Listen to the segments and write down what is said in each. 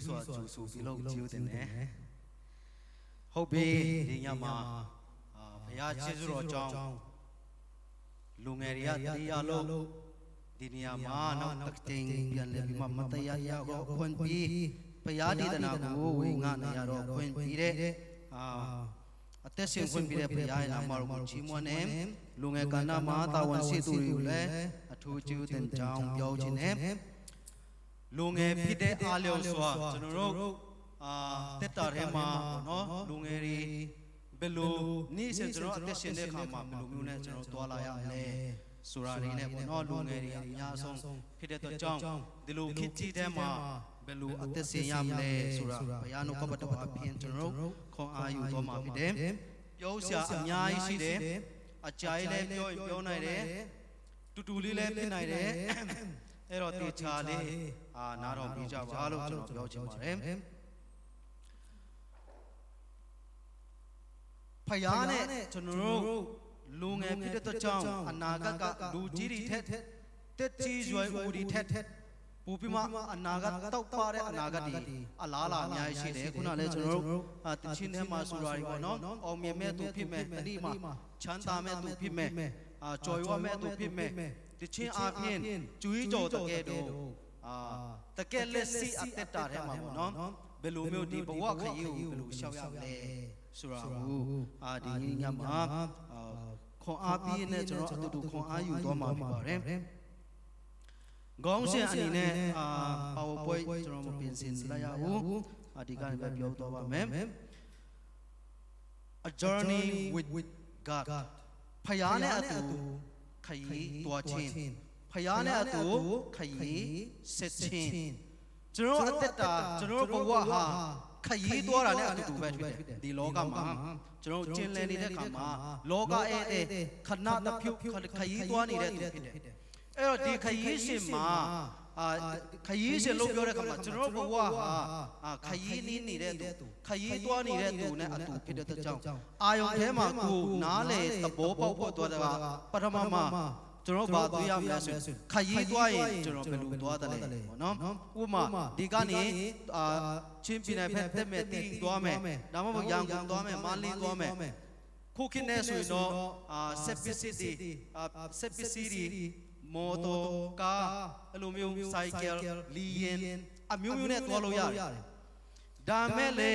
စွာကျူဆူပြီးလို့ကျူတင်တယ်ဟုတ်ပြီဒီညမှာဘုရားကျေးဇူးတော်ကြောင့်လူငယ်တွေကတရားလို့ဒီနေရာမှာနောက်တစ်ချိန်ပြန်လည်ပြီးမှမတရားရကိုခွင့်ပြီးဘုရားဒေသနာကိုဝေငှနေရတော့ခွင့်ပြီးတဲ့အသက်ရှင်ခွင့်ပြီးတဲ့ဘုရားရဲ့နာမတော်ကိုချီးမွမ်းနေလူငယ်ကဏ္ဍမှာတာဝန်ရှိသူတွေကိုလည်းအထူးကျေးဇူးတင်ကြောင်းပြောခြင်းနဲ့လူငယ်ဖြစ်တဲ့အားလျော်စွာကျွန်တော်တို့တက်တာထဲမှာပေါ့နော်လူငယ်တွေဘယ်လိုနေ့စဉ်ကျွန်တော်အသက်ရှင်တဲ့အခါမှာဘယ်လိုမျိုးနဲ့ကျွန်တော်သွားလာရမလဲဆိုတာလေးနဲ့ပေါ့နော်လူငယ်တွေအများဆုံးဖြစ်တဲ့အတွက်ကြောင့်ဒီလိုခေတ်ကြီးထဲမှာဘယ်လိုအသက်ရှင်ရမလဲဆိုတာဘုရားနှုတ်ကပတ်တော်အပြင်ကျွန်တော်တို့ခွန်အားယူသွားမှာဖြစ်တယ်ပြောစရာအများကြီးရှိတယ်အကြိုက်လည်းပြောနိုင်တယ်တူတူလေးလည်းဖြစ်နိုင်တယ်အဲ့တော့တေချာလေးနားတော်ပြီးကြပါလို့ကျွန်တော်ပြောချင်ပါတယ်ဖယားနဲ့ကျွန်တော်တို့လူငယ်ဖြစ်တဲ့အတွက်ကြောင့်အနာဂတ်ကလူကြီးတွေထက်တက်ကြီးရွယ်ဦးတွေထက်ပူပြီးမှအနာဂတ်တောက်ပါတဲ့အနာဂတ်တွေအလားလာအများကြီးရှိတယ်ခုနလည်းကျွန်တော်တို့တချင်းထဲမှာဆိုတာတွေပေါ့နော်အောင်မြင်မဲ့သူဖြစ်မဲ့အဒီမှာချမ်းသာမဲ့သူဖြစ်မဲ့ကြော်ရွာမဲ့သူဖြစ်မဲ့တချင်းအပြင်ကျွေးကြော်တကယ်တော့တကယ်လက်စီအသက်တာထဲမှာပေါ့နော်ဘယ်လိုမျိုးဒီဘဝခရီးကိုဘယ်လိုရှောက်ရမလဲဆိုတာကိုဒီညမှာခွန်အားပြီးနဲ့ကျွန်တော်အတူတူခွန်အားယူသွားမှာဖြစ်ပါတယ်ခေါင်းစဉ်အနေနဲ့PowerPoint ကျွန်တော်မပြင်ဆင်လိုက်ရဘူးဒီကနေပဲပြောတော့ပါမယ် A journey with God ဖယားနဲ့အတူခရီးသွားခြင်းဖယားနဲ့အတူခရီးဆက်ခြင်းကျွန်တော်အသက်တာကျွန်တော်ဘဝဟာခရီးသွားတာနဲ့အတူတူပဲဖြစ်တယ်ဒီလောကမှာကျွန်တော်ကျင်လည်နေတဲ့အခါမှာလောကရဲ့ခဏတစ်ဖြုတ်ခရီးသွားနေတဲ့သူဖြစ်တယ်အဲ့တော့ဒီခရီးရှင်မှာခရီးရှင်လို့ပြောတဲ့အခါမှာကျွန်တော်ဘဝဟာခရီးနည်းနေတဲ့သူခရီးသွားနေတဲ့သူနဲ့အတူဖြစ်တဲ့အတွက်ကြောင့်အာယုံထဲမှာကိုနားလေသဘောပေါက်ဖို့သွားတာကပထမမှာကျွန်တော်ဘာတွေ့ရမလဲဆိုခရီးသွားရင်ကျွန်တော်ဘယ်လိုသွားတယ်လဲပေါ့နော်ဥပမာဒီကနေချင်းပြည်နယ်ဖက်တက်မဲ့တီးသွားမယ်ဒါမှမဟုတ်ရန်ကုန်သွားမယ်မန္တလေးသွားမယ်ခုခေတ်နဲ့ဆိုရင်တော့ဆက်ပစ္စည်းတွေမော်တော်ကားအဲ့လိုမျိုးဆိုင်ကယ်လီယန်အမျိုးမျိုးနဲ့သွားလို့ရတယ်ဒါမဲ့လေ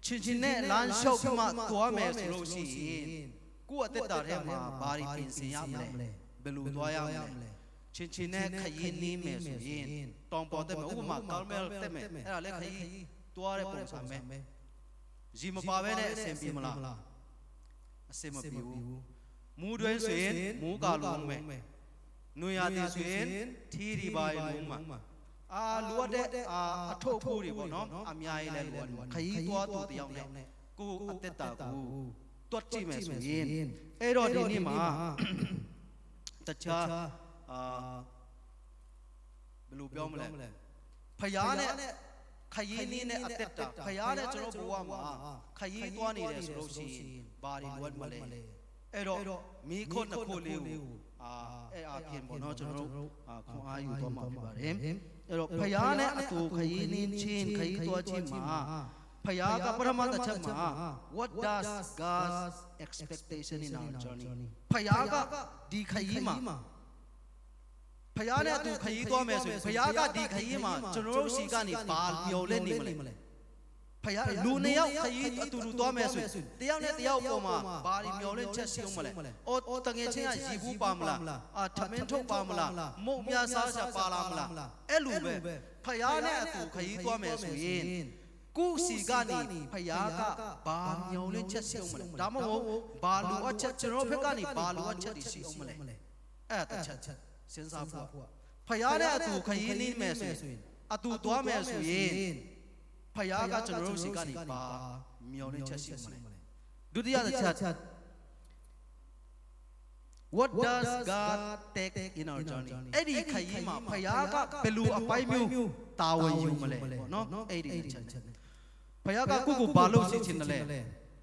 ချင်းနဲ့လမ်းလျှောက်ပြီးမှသွားမယ်ဆိုလို့ရှိရင်ကိုယ့်အသက်တာထဲမှာဘာတွေပြင်ဆင်ရမလဲဘယ်လိုသွားရမလဲချင်းနဲ့ခရီးနှင်းမယ်ဆိုရင်တောင်ပေါ်တက်မယ်ဥပမာကာမဲတက်မယ်အဲ့ဒါလည်းခရီးသွားတဲ့ပုံစံပဲရီမပါဘဲနဲ့အဆင်ပြေမလားအဆင်မပြေဘူးမူးတွဲဆိုရင်မူးကာလုံးမယ်နွေရာသီဆိုရင်ထီးဒီပါလုံးမှာလိုအပ်တဲ့အထုပ်ဖို့တွေပေါ့နော်အများကြီးလဲလိုအပ်ခရီးသွားသူတယောက်နဲ့ကိုယ်အသက်တာကိုတွတ်ကြည့်မယ်ဆိုရင်အဲ့တော့ဒီနေ့မှာတခြားဘယ်လိုပြောမလဲဖယားနဲ့ခရီးနည်းနဲ့အသက်တာဖယားနဲ့ကျွန်တော်ဘဝမှာခရီးသွားနေတယ်ဆိုလို့ရှိရင်ဘာတွေလိုအပ်မလဲအဲ့တော့မိခွန်းနှစ်ခုလေးကိုအဲ့အပြင်ပေါ့နော်ကျွန်တော်တို့ခွန်အားယူသွားမှာဖြစ်ပါတယ်အဲ့တော့ဖယားနဲ့အတူခရီးနည်းချင်းခရီးသွားခြင်းမှာဖယားကပထမတစ်ချက်မှာ what does God's expectation in our journey ဖယားကဒီခရီးမှာဖယားနဲ့အတူခရီးသွားမယ်ဆိုရင်ဖယားကဒီခရီးမှာကျွန်တော်တို့စီကနေဘာမျော်လင့်နေမလဲဖယားလူနှစ်ယောက်ခရီးအတူတူသွားမယ်ဆိုရင်တယောက်နဲ့တယောက်ပေါ်မှာဘာတွေမျော်လင့်ချက်ရှိအောင်မလဲအော်တငယ်ချင်းကရီဘူးပါမလားထမင်းထုတ်ပါမလားမုတ်မြစားချပါလားမလားအဲ့လိုပဲဖယားနဲ့အတူခရီးသွားမယ်ဆိုရင်ကိုယ်စီကနေဖယားကဘာမျော်လင့်ချက်ရှိအောင်မလဲဒါမှမဟုတ်ဘာလိုအပ်ချက်ကျွန်တော်ဘက်ကနေဘာလိုအပ်ချက်တွေရှိအောင်မလဲအဲ့ဒါချက်စဉ်းစားဖို့ဖယားနဲ့အတူခရီးနေမယ်ဆိုရင်အတူသွားမယ်ဆိုရင်ဖယားကကျွန်တော်တို့စီကနေပါမျောလင့်ချက်ရှိမလဲဒုတိယတစ်ချက် What does God take in our journey အဲ့ဒီခရီးမှာဖယားကဘယ်လိုအပိုင်းမျိုးတာဝန်ယူမလဲပေါ့နော်အဲ့ဒီတစ်ချက်ဖယားကကိုကိုဘာလို့စီချင်တယ်လဲ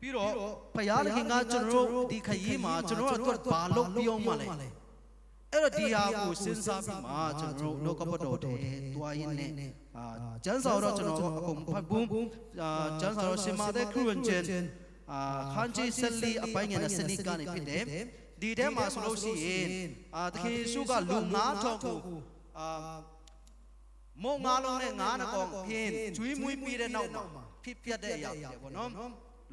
ပြီးတော့ဖယားခင်ကကျွန်တော်တို့ဒီခရီးမှာကျွန်တော်တို့အတွက်ဘာလို့ပြောင်းမလဲ အဲ့တော့ဒီဟာကိုစဉ်းစားပြီးမှကျွန်တော်တို့နှုတ်ကပတ်တော်တဲ့တွားရင်းနဲ့ကျမ်းစာတော့ကျွန်တော်အကုန်ဖတ်ဘူးကျမ်းစာတော့ရှင်မာသက်ခရစ်ဝင်ကျမ်းခန်းကြီးဆက်လီအပိုင်းငယ်နဲ့စနစ်ကနေဖြစ်တယ်ဒီထဲမှာဆိုလို့ရှိရင်သခင်ယေရှုကလူ9,000ကိုမုံ9လုံးနဲ့9နှကောင်ဖြင်းကျွေးမွေးပြီးတဲ့နောက်မှာဖြစ်ပြတဲ့အရာတွေပေါ့နော်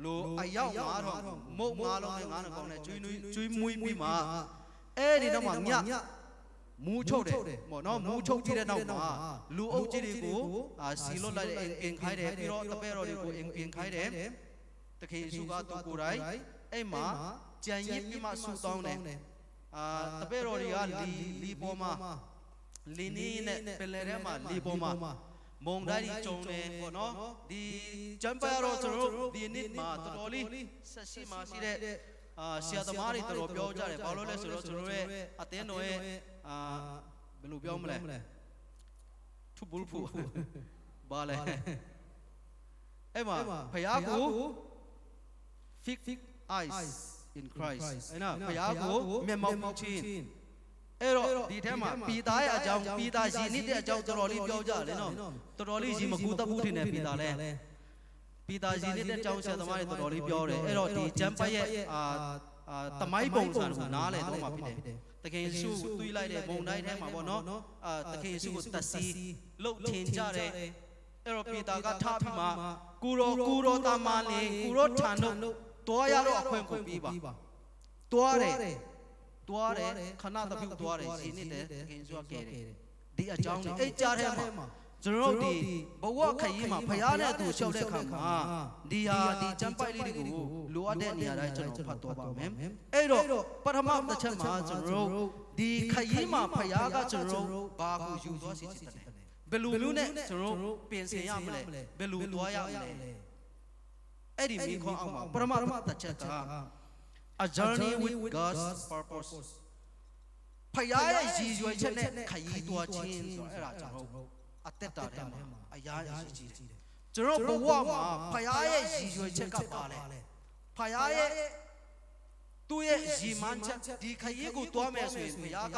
လူအယောက်9,000မုံ9လုံးနဲ့9နှကောင်နဲ့ကျွေးမွေးပြီးမှအဲ့ဒီတော့မှညမူးချုပ်တယ်ပေါ့နော်မူးချုပ်ကြည့်တဲ့နောက်မှာလူအုပ်ကြီးတွေကိုစီလွတ်လိုက်အင်ခိုင်းတယ်ပြီးတော့တပည့်တော်တွေကိုအင်ခိုင်းတယ်တခင်ယေရှုကသူကိုယ်တိုင်အဲ့မှာကြံရစ်ပြီးမှဆူတောင်းတယ်တပည့်တော်တွေကလီပေါ်မှာလင်းနေနဲ့ပလယ်ထဲမှာလီပေါ်မှာမုံတိုင်းကြီးကျုံတယ်ပေါ့နော်ဒီကျမ်းပါတော့ကျွန်တော်တို့ဒီနေ့မှာတော်တော်လေးဆက်ရှိမှရှိတဲ့ဆရာသမားတွေတော်တော်ပြောကြတယ်ဘာလို့လဲဆိုတော့ကျွန်တော်ရဲ့အသင်းတော်ရဲ့ဘယ်လိုပြောမလဲသူဘူဖူဘာလဲအဲ့မှာဖယားကို fix eyes in Christ အဲ့နော်ဖယားကိုမျက်မှောက်ချင်းအဲ့တော့ဒီထဲမှာပီသားရဲ့အကြောင်းပီသားရည်နစ်တဲ့အကြောင်းတော်တော်လေးပြောကြတယ်နော်တော်တော်လေးရည်မကူတတ်ဘူးထင်တယ်ပီသားလဲပီသားရည်နစ်တဲ့အကြောင်းဆရာသမားတွေတော်တော်လေးပြောတယ်အဲ့တော့ဒီဂျမ်ပတ်ရဲ့တမိုင်းပုံစံကိုနားလည်တော့မှာဖြစ်တယ်တခင်ယေရှုတွေးလိုက်တဲ့ဘုံတိုင်းထဲမှာပေါ့နော်တခင်ယေရှုကိုတစီလှုပ်ထင်ကြတယ်အဲ့တော့ပီတာကထားပြီးမှကိုရောတာမန်လေးကိုရောထန်တို့တွားရတော့အခွင့်ကိုပြီးပါတွားတယ်ခဏတပြုတ်တွားတယ်ရှင်နေတဲ့တခင်ယေရှုကကဲတယ်ဒီအကြောင်းလေးအဲ့ကြားထဲမှာကျွန်တော်တို့ဒီဘဝခရီးမှာဖရားနဲ့သူရှောက်တဲ့အခါမှာဒီကျမ်းပိုက်လေးတွေကိုလိုအပ်တဲ့နေရာတိုင်းကျွန်တော်ဖတ်တော့ပါမယ်အဲ့တော့ပထမတစ်ချက်မှာကျွန်တော်တို့ဒီခရီးမှာဖရားကကျွန်တော်တို့ဘာကိုယူသွားစေချင်တယ်ဘယ်လိုနဲ့ကျွန်တော်တို့ပြင်ဆင်ရမလဲဘယ်လိုသွားရမလဲအဲ့ဒီမိခေါအောင်မှာပထမတစ်ချက်က a journey with God's purpose ဖရားရဲ့ရည်ရွယ်ချက်နဲ့ခရီးသွားခြင်းဆိုတော့အဲ့ဒါကျွန်တော်တို့အသက်တာထဲမှာအရာကြီးကြီးတယ်ကျွန်တော်ဘဝမှာဖရားရဲ့ရည်ရွယ်ချက်ကပါလဲဖရားရဲ့သူ့ရဲ့ရည်မှန်းချက်ဒီခရီးကိုတွားမယ်ဆိုရင်ဖရားက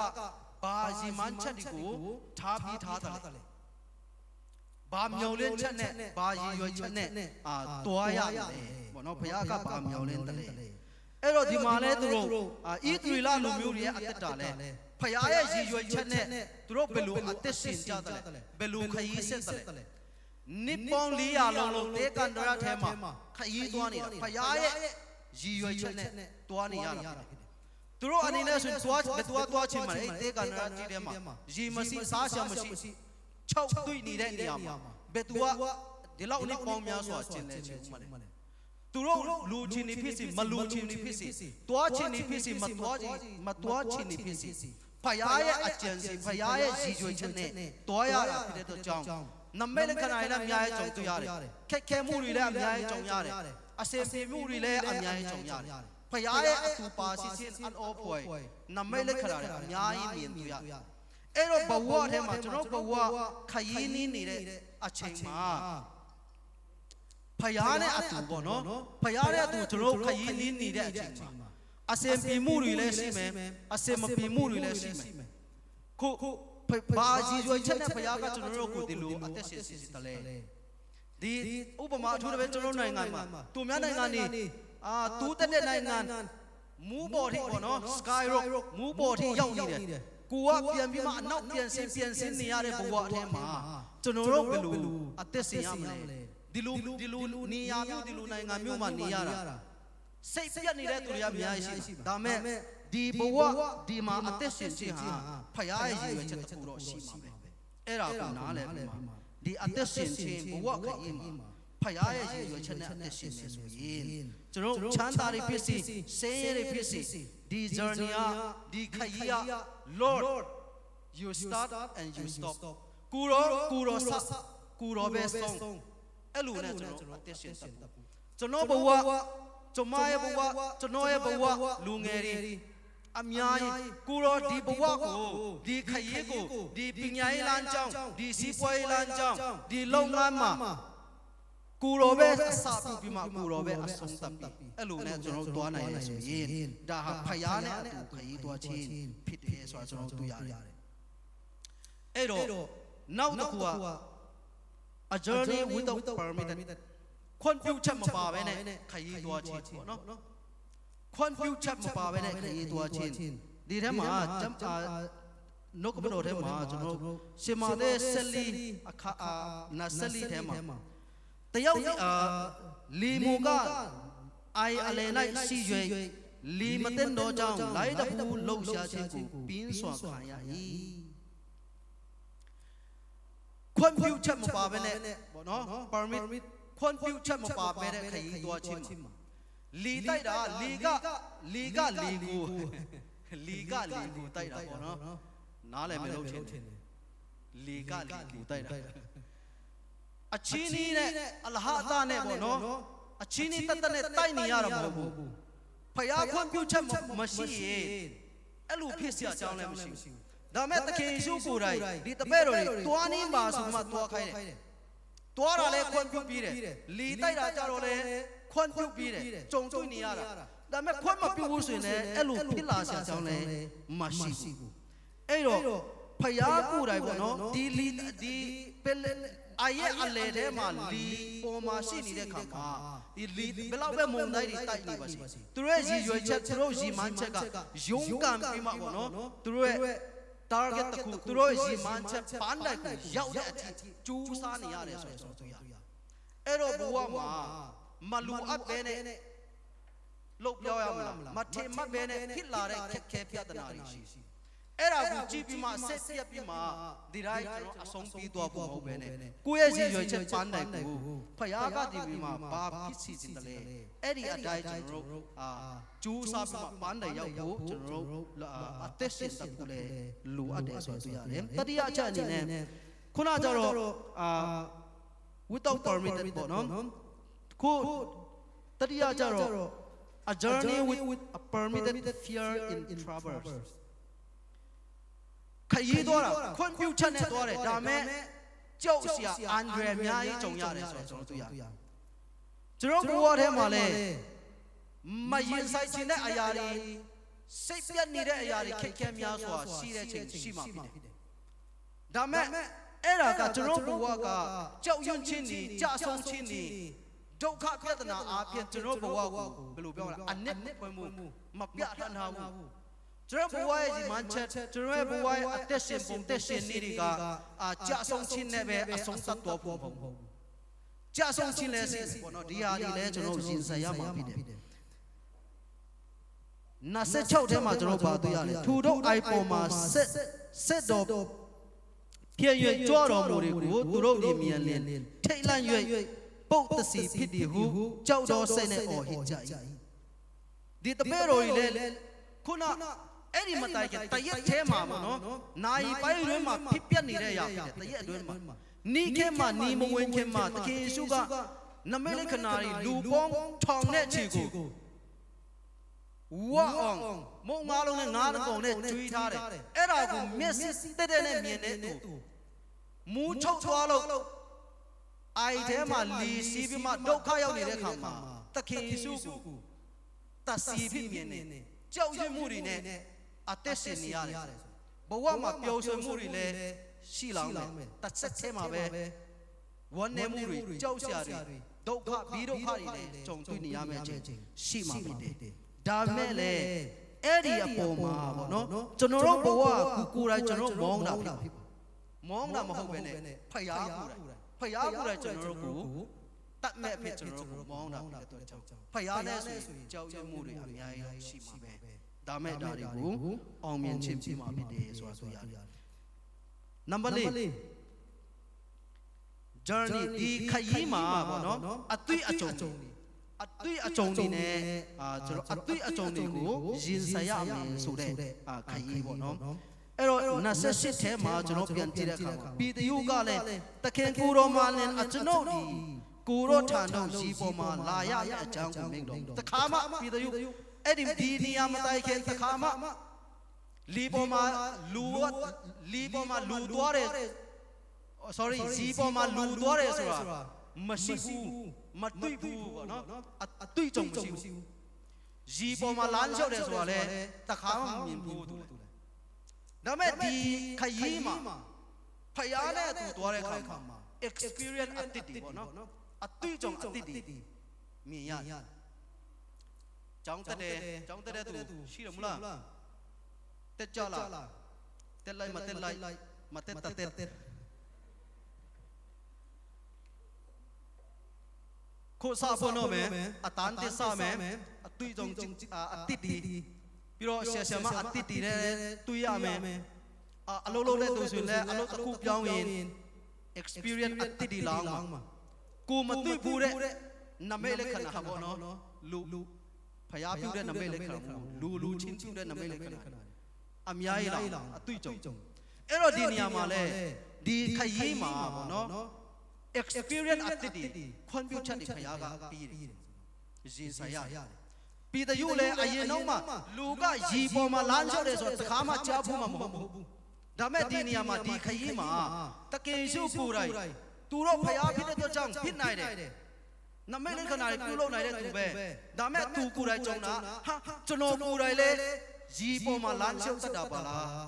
ဘာရည်မှန်းချက်တွေကိုထားပြီးထားတယ်ဘာမျောလင်းချက်နဲ့ဘာရည်ရွယ်ချက်နဲ့တွားရတယ်ပေါ့နော်ဖရားကဘာမျောလင်းတယ်အဲ့တော့ဒီမှာလဲသူတို့ဣသရေလလူမျိုးတွေရဲ့အသက်တာလဲဖရားရဲ့ရည်ရွယ်ချက်နဲ့သူတို့ဘယ်လိုအသက်ရှင်ကြတယ်ဘယ်လိုခရီးဆက်တယ်နိပေါင်း400လုံးတေကန်ဒရာထဲမှာခရီးသွားနေတာဖရားရဲ့ရည်ရွယ်ချက်နဲ့သွားနေရတာသူတို့အနေနဲ့ဆိုသွားချင်မှာတေကန်ဒရာကြီးထဲမှာရည်မရှိစားရှာမရှိ6တွေ့နေတဲ့နေရာမှာဘယ်သူကဒီလောက်နိပေါင်းများစွာကျင်နေချင်မှာလဲသူတို့လူချင်းနေဖြစ်စီမလူချင်းနေဖြစ်စီတွားချင်းနေဖြစ်စီမတွားချင်းနေဖြစ်စီဖရားရဲ့အကျဉ်းစီဖရားရဲ့ရည်ရွယ်ချက်နဲ့တွားရတာဖြစ်တဲ့ကြောင့်နမဲလက်ခဏရည်လည်းအများကြီးကြုံတွေ့ရတယ်ခက်ခဲမှုတွေလည်းအများကြီးကြုံရတယ်အစင်ပြေမှုတွေလည်းအများကြီးကြုံရတယ်ဖရားရဲ့အတူပါစီချင်းအန်အောဖွယ်နမဲလက်ခဏရည်အများကြီးမြင်တွေ့ရတယ်အဲ့တော့ဘဝထဲမှာကျွန်တော်ဘဝခရီးနေနေတဲ့အချိန်မှာဖရားနဲ့အတူပေါ့နော်ဖရားနဲ့အတူကျွန်တော်ခရီးနေနေတဲ့အချိန်မှာအစင်ပြေမှုတွေလည်းရှိမယ်အစင်မပြေမှုတွေလည်းရှိမယ်ခုဘာကြီးရွယ်ချက်နဲ့ဖရားကကျွန်တော်တို့ကိုဒီလိုအသက်ရှင်စီတယ်လေဒီဥပမာအထူးသဖြင့်ကျွန်တော်နိုင်ငံမှာသူများနိုင်ငံနေတူးတဲ့နိုင်ငံမူးပေါ်ထိပေါ့နော် Sky Rock မူးပေါ်ထိရောက်နေတယ်ကိုကပြန်ပြီးမှအနောက်ပြန်ဆင်းနေရတဲ့ဘဝအထက်မှာကျွန်တော်တို့ဘယ်လိုအသက်ရှင်ရမလဲဒီလိုနေရာမျိုးဒီလိုနိုင်ငံမျိုးမှာနေရတာစိတ်ပြတ်နေတဲ့သူတွေအများကြီးရှိဒါမဲ့ဒီဘဝဒီမှာအသက်ရှင်ခြင်းဟာဖရားရဲ့ရည်ရွယ်ချက်တစ်ခုတော့ရှိမှာပဲအဲ့ဒါကိုနားလည်ပြီးမှဒီအသက်ရှင်ခြင်းဘဝခရီးမှာဖရားရဲ့ရည်ရွယ်ချက်နဲ့အသက်ရှင်နေဆိုရင်ကျွန်တော်ချမ်းသာတွေဖြစ်စီဆင်းရဲတွေဖြစ်စီဒီ journey ဒီခရီးLord you start and you stop ကိုရောပဲဆုံးအဲ့လိုနဲ့ကျွန်တော်အသက်ရှင်တတ်ဘူးကျွန်တော်ဘဝကျွန်မရဲ့ဘဝကျွန်တော်ရဲ့ဘဝလူငယ်တွေအများကြီးကိုရောဒီဘဝကိုဒီခရီးကိုဒီပညာရေးလမ်းကြောင်းဒီစီးပွားရေးလမ်းကြောင်းဒီလုပ်ငန်းမှာ ကူရောပဲအစာပြုပြီးမှကူရောပဲအဆုံးသတ်ပြီးအဲ့လိုနဲ့ကျွန်တော်တို့သွားနိုင်ရဆိုရင်ဒါဟာဖယားနဲ့အတူခရီးသွားခြင်းဖြစ်တယ်ဆိုတာကျွန်တော်တို့တွေ့ရတယ်အဲ့တော့နောက်တစ်ခုက a journey without permitted ခွင့်ပြုချက်မပါဘဲနဲ့ခရီးသွားခြင်းပေါ့နော်ခွင့်ပြုချက်မပါဘဲနဲ့ခရီးသွားခြင်းဒီထဲမှာနှုတ်ကပတော်ထဲမှာကျွန်တော်ရှင်မာသဲဆက်လီအခါနာဆက်လီထဲမှာတယောက်လီမူကအိုင်အလဲလိုက်စီရွေလီမတဲ့တော့ကြောင့်လိုက်တပူလှုပ်ရှားခြင်းကိုပြင်းစွာခံရ၏ခွင့်ပြုချက်မပါဘဲနဲ့ပေါ့နော် permit ခွင့်ပြုချက်မပါဘဲနဲ့ခရီးသွားခြင်းမှာလီတိုက်တာလီကိုတိုက်တာပေါ့နော်နားလည်းမလို့ချင်းလီကိုတိုက်တာအချင်းကြီးနဲ့အလဟာတာနဲ့ပေါ့နော်အချင်းကြီးတက်နဲ့တိုက်နေရတာမဟုတ်ဘူးဖယားခွင့်ပြုချက်မရှိရင်အဲ့လိုဖြစ်เสียအကြောင်းလည်းမရှိဘူးဒါမဲ့တခင်ယေရှုကိုယ်တိုင်ဒီတပည့်တော်တွေတွားနေပါဆိုမှတွားခိုင်းတယ်တွားတာလည်းခွင့်ပြုပြီးတယ်လီတိုက်တာကြတော့လည်းခွင့်ပြုပြီးတယ်ကြုံတွေ့နေရတာဒါမဲ့ခွင့်မပြုဘူးဆိုရင်လည်းအဲ့လိုဖြစ်လာเสียအကြောင်းလည်းမရှိဘူးအဲ့တော့ဖယားကိုယ်တိုင်ပေါ့နော်ဒီပယ်အရဲ့အလေထဲမှာလီပေါ်မှာရှိနေတဲ့ခါမှာဒီလီဘယ်လောက်ပဲမုံတိုင်းတွေတိုက်နေပါစေသူတို့ရဲ့ရည်ရွယ်ချက်သူတို့ရည်မှန်းချက်ကရုန်းကန်ပြီးမှပေါ့နော်သူတို့ရဲ့ target တခုသူတို့ရည်မှန်းချက်ပန်းတိုက်ကိုရောက်တဲ့အထိကြိုးစားနေရတယ်ဆိုတော့သူရအဲ့တော့ဘဝမှာမလူအပ်ပဲနဲ့လုတ်ပြောရမလားမထင်မှတ်ပဲနဲ့ဖြစ်လာတဲ့ခက်ခဲပြဿနာတွေရှိအဲ့ဒါကိုကြည့်ပြီးမှဆက်ပြက်ပြီးမှဒီတိုင်းကျွန်တော်အဆုံးပြီးသွားဖို့မဟုတ်ပဲနဲ့ကိုယ့်ရဲ့ရည်ရွယ်ချက်ပန်းတိုင်ကိုဖယားကတည်ပြီးမှဘာဖြစ်စီစဉ်တယ်လဲအဲ့ဒီအတိုင်းကျွန်တော်တို့ကျူးစားပြီးမှပန်းတိုင်ရောက်ဖို့ကျွန်တော်တို့အသက်ရှင်တတ်ဖို့လေလိုအပ်တယ်ဆိုတော့ရတယ်တတိယအချက်အနေနဲ့ခုနကျတော့without permitted ပေါ့နော်ခုတတိယကျတော့ a journey with a permitted fear in traverseခရီးသွားတာခွင့်ပြုချက်နဲ့သွားတယ်ဒါမဲ့ကြောက်စရာအန်ဒရယ်အများကြီးကြုံရတယ်ဆိုတော့ကျွန်တော်တွေ့ရတယ်ကျွန်တော်ဘဝထဲမှာလဲမရင်ဆိုင်ခြင်းတဲ့အရာတွေစိတ်ပြတ်နေတဲ့အရာတွေခက်ခဲများစွာရှိတဲ့ချိန်ရှိမှဖြစ်တယ်ဒါမဲ့အဲ့ဒါကကျွန်တော်ဘဝကကြောက်ရွံ့ခြင်းတွေကြာဆုံးခြင်းတွေဒုက္ခပြဿနာအပြင်ကျွန်တော်ဘဝကိုဘယ်လိုပြောမလဲအနစ်ပွဲမှုမပြတ်ထန်ထားဘူးကျွန်တော်ဘဝရဲ့ဒီမှချက်ကျွန်တော်ရဲ့ဘဝရဲ့အသက်ရှင်ပုံသက်ရှင်နေတွေကကြာဆုံးခြင်းနဲ့ပဲအဆုံးသတ်တော်ပုံကြာဆုံးခြင်းလဲစီပေါ့နော်ဒီဟာဒီလဲကျွန်တော်ရင်ဆိုင်ရမှာဖြစ်တယ်26ထဲမှာကျွန်တော်ပါတွေ့ရတယ်ထူတော့ iPhone မှာဆက်တော်ပြည့်ရွယ်ကြွတော်မူတွေကိုသူတို့ဒီမြန်လင်းထိတ်လန့်၍ပုတ်တစီဖြစ်သည်ဟုကြောက်တော်စိတ်နဲ့အော်ဟစ်ကြ၏ဒီတပည့်တော်ကြီးလဲခုနအဲ့ဒီမတိုင်ခင်တရက်ထဲမှာပေါ့နော်နိုင်ပိုင်းတွင်းမှာဖြစ်ပြနေတဲ့ຢာဖြစ်တယ်တရက်အတွင်းမှာနီးခဲမှာနီးမဝင်ခင်မှာတခင်ယေရှုကနမိတ်လက္ခဏာတွေလူပေါင်းထောင်တဲ့ခြေကိုဝါအောင်မုံငါးလုံးနဲ့ငါးတကောင်နဲ့ကျွေးထားတယ်အဲ့ဒါကိုမျက်စိတက်တဲ့နဲ့မြင်တဲ့သူမူးချုပ်သွားလို့အိုင်ထဲမှာလီစီးပြီးမှဒုက္ခရောက်နေတဲ့ခါမှာတခင်ယေရှုကိုတစီဖြစ်မြင်နေကြောက်ရွံ့မှုတွေနဲ့အသက်ရှင်နေရတယ်ဘဝမှာပျော်ရွှင်မှုတွေလည်းရှိလောင်မယ်တစ်ဆက်ထဲမှာပဲဝမ်းနည်းမှုတွေကြောက်စရာတွေဒုက္ခပြီးဒုက္ခတွေလည်းကြုံတွေ့နေရမယ့်အချိန်ရှိမှာဖြစ်တယ်ဒါမဲ့လေအဲ့ဒီအပေါ်မှာပေါ့နော်ကျွန်တော်တို့ဘဝကိုယ်တိုင်ကျွန်တော်မောင်းတာဖြစ်မောင်းတာမဟုတ်ပဲနဲ့ဖယားကိုယ်တိုင်ကျွန်တော်တို့ကိုတတ်မဲ့ဖြစ်ကျွန်တော်တို့မောင်းတာဖြစ်တဲ့အတွက်ကြောင့်ဖယားနဲ့ဆိုရင်ကြောက်ရွံ့မှုတွေအများကြီးရှိမှာပဲဒါမဲ့ဒါတွေကိုအောင်မြင်ခြင်းဖြစ်မှာဖြစ်တယ်ဆိုတာဆိုရတယ် number 4 journey ဒီခရီးမှာပေါ့နော်အသွေးအကြုံတွေနဲ့ကျွန်တော်အသွေးအကြုံတွေကိုရင်ဆိုင်ရမယ်ဆိုတဲ့ခရီးပေါ့နော်အဲ့တော့28ထဲမှာကျွန်တော်ပြန်ကြည့်တဲ့အခါမှာပြည်သူကလည်းတခင်ကိုတော်မှာလည်းကျွန်တော်ဒီကိုရောထံတော်ရှိပေါ်မှာလာရတဲ့အကြောင်းကိုမိန့်တော်တခါမှပြည်သူအဲ့ဒီနေရာမတိုင်ခင်တခါမှလီပေါ်မှာလူသွားတယ် sorry ဇီပေါ်မှာလူသွားတယ်ဆိုတာ မရှိဘူးမတွေ့ဘူးပေါ့နော်အတွေ့အကြုံမရှိဘူးရီပေါ်မှာလမ်းလျှောက်တယ်ဆိုတာလေတခါမှမမြင်ဘူးသူဒါမဲ့ဒီခရီးမှာဖယားနဲ့သူသွားတဲ့အခါမှာ experience အတစ်တီပေါ့နော်အတွေ့အကြုံအတစ်တီမြင်ရကျောင်းတက်တဲ့သူရှိတယ်မလားတက်ကြလားတက်လိုက်မတက်ခိုးစားဖို့နော်မယ်အတန်တက်စားမယ်အတွေ့အကြုံအတစ်တီပြီးတော့ဆရာမအတစ်တီနဲ့တွေ့ရမယ်အလုံးလုံးနဲ့သူဆိုရင်လည်းအလုံးတစ်ခုပြောင်းရင် experience အတစ်တီလောင်းမှာကိုမတွေ့ဘူးတဲ့နမဲလက်ခဏဟာပေါ့နော်လူဖျားပြုတဲ့နမဲလက်ခဏလူချင်းပြုတဲ့နမဲလက်ခဏအများကြီးလားအတွေ့အကြုံအဲ့တော့ဒီနေရာမှာလဲဒီခရီးမှာပေါ့နော် experience အတစ်တီခွန်ပြုချက်ဒီဖျားကပြီးတယ်ရင်ဆိုင်ရတယ်ပြည်သူလေအရင်တော့မှလူကရီပေါ်မှာလမ်းလျှောက်တယ်ဆိုတော့တခါမှကြားဖို့မှမဟုတ်ဘူးဒါမဲ့ဒီနေရာမှာဒီခရီးမှာတကယ်ရှုပ်ပူတိုင်းသူတို့ဖျားဖြစ်တဲ့အတွက်ကြောင့်ဖြစ်နိုင်တယ်နမဲလေးခဏလေးပြုလုပ်နိုင်တဲ့သူပဲဒါမဲ့သူကိုယ်တိုင်ကြုံတာဟာကျွန်တော်ကိုယ်တိုင်လေရီပေါ်မှာလမ်းလျှောက်တတ်တာပါလား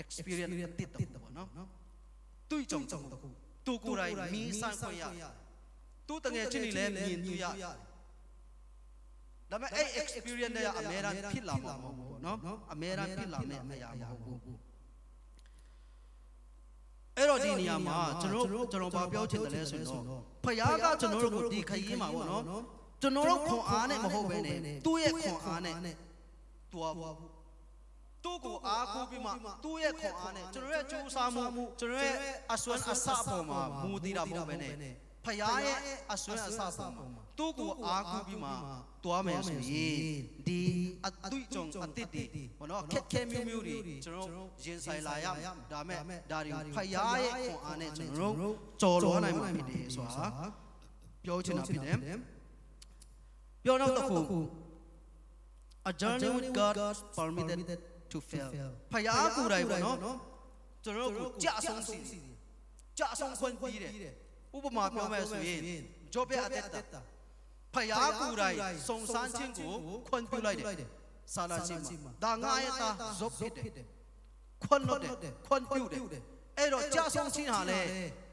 experience တစ်တော့ပေါ့နော်တွေ့ကြုံတခုသူကိုယ်တိုင်မီးစမ်းခွင့်ရသူတငယ်ချင်းတွေလည်းမြင်တွေ့ရဒါမဲ့အဲ့ experience တွေကအများအားဖြစ်လာမှာမဟုတ်ဘူးနော်အများအားဖြစ်လာမယ့်အရာမဟုတ်ဘူးအဲ့တော့ဒီနေရာမှာကျွန်တော်ဘာပြောချင်တယ်လဲဆိုတော့ဖယားကကျွန်တော်တို့ကိုဒီခရီးမှာပေါ့နော်ကျွန်တော်တို့ခွန်အားနဲ့မဟုတ်ဘဲနဲ့သူ့ရဲ့ခွန်အားနဲ့တွားဖို့သူ့ကိုအားကိုးပြီးမှသူ့ရဲ့ခွန်အားနဲ့ကျွန်တော်ရဲ့ကြိုးစားမှုကျွန်တော်ရဲ့အစွမ်းအစပေါ်မှာမူတည်တာမဟုတ်ဘဲနဲ့ဖယားရဲ့အစွမ်းအစပေါ်မှာသူ့ကိုအားကိုးပြီးမှတွားမယ်ဆိုရင်ဒီအတွေ့အကြုံအတစ်တွေဘောနော်ခက်ခဲမျိုးတွေကျွန်တော်ရင်ဆိုင်လာရဒါမဲ့ဒါတွေဖယားရဲ့ခွန်အားနဲ့ကျွန်တော်ကြော်လွှားနိုင်မှာဖြစ်တယ်ဆိုတာပြောချင်တာဖြစ်တယ်ပြောတော့တစ်ခု a journey with God permitted to fail ဖယားကိုယ်တိုင်ပေါ့နော်ကျွန်တော်ကိုကြဆုံးခွင့်ပြီးတယ်ဥပမာပြောမယ်ဆိုရင်ဂျော့ရဲ့အသက်တာဖယားကိုယ်တိုင်စုံစမ်းခြင်းကိုခွင့်ပြုလိုက်တယ်ဆာလာချင်းမှာဒါငါရဲ့သားဇော့ဖြစ်တယ်ခွင့်လို့တယ်ခွင့်ပြုတယ်အဲ့တော့ကြဆုံးခြင်းဟာလေ